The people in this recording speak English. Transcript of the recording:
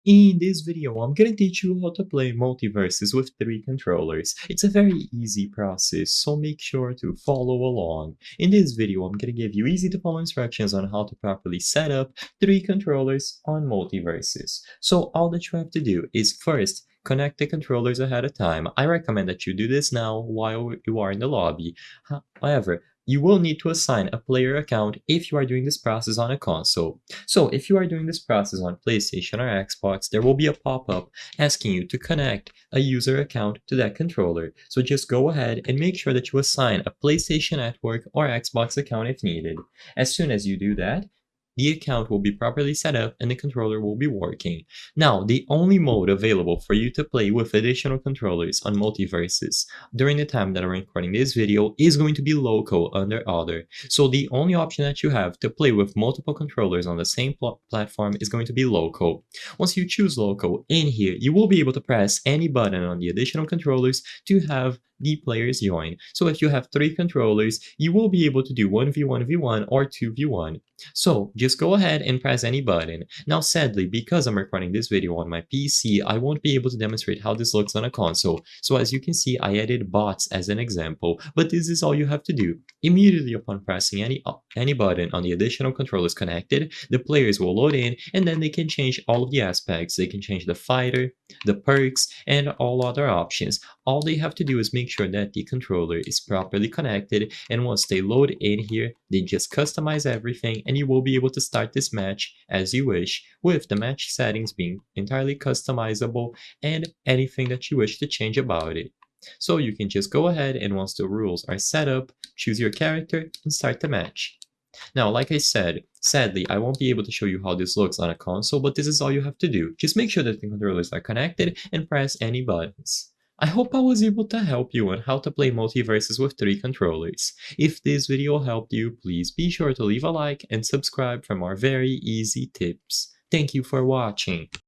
In this video, I'm gonna teach you how to play Multiversus with 3 controllers. It's a very easy process, so make sure to follow along. In this video, I'm gonna give you easy to follow instructions on how to properly set up 3 controllers on Multiversus. So all that you have to do is first, connect the controllers ahead of time. I recommend that you do this now while you are in the lobby. However, you will need to assign a player account if you are doing this process on a console. So if you are doing this process on PlayStation or Xbox, there will be a pop-up asking you to connect a user account to that controller. So just go ahead and make sure that you assign a PlayStation Network or Xbox account if needed. As soon as you do that, the account will be properly set up and the controller will be working. Now, the only mode available for you to play with additional controllers on Multiversus during the time that I'm recording this video is going to be local under other. So the only option that you have to play with multiple controllers on the same platform is going to be local. Once you choose local, in here you will be able to press any button on the additional controllers to have the players join. So if you have 3 controllers, you will be able to do 1v1v1 or 2v1. So just go ahead and press any button. Now sadly, because I'm recording this video on my PC, I won't be able to demonstrate how this looks on a console. So as you can see, I added bots as an example, but this is all you have to do. Immediately upon pressing any button on the additional controllers connected, the players will load in and then they can change all of the aspects. They can change the fighter, the perks, and all other options. All they have to do is make sure that the controller is properly connected, and once they load in here, they just customize everything and you will be able to start this match as you wish, with the match settings being entirely customizable and anything that you wish to change about it. So you can just go ahead and once the rules are set up, choose your character and start the match. Now, like I said, sadly, I won't be able to show you how this looks on a console, but this is all you have to do. Just make sure that the controllers are connected and press any buttons. I hope I was able to help you on how to play Multiversus with 3 controllers. If this video helped you, please be sure to leave a like and subscribe for more very easy tips. Thank you for watching.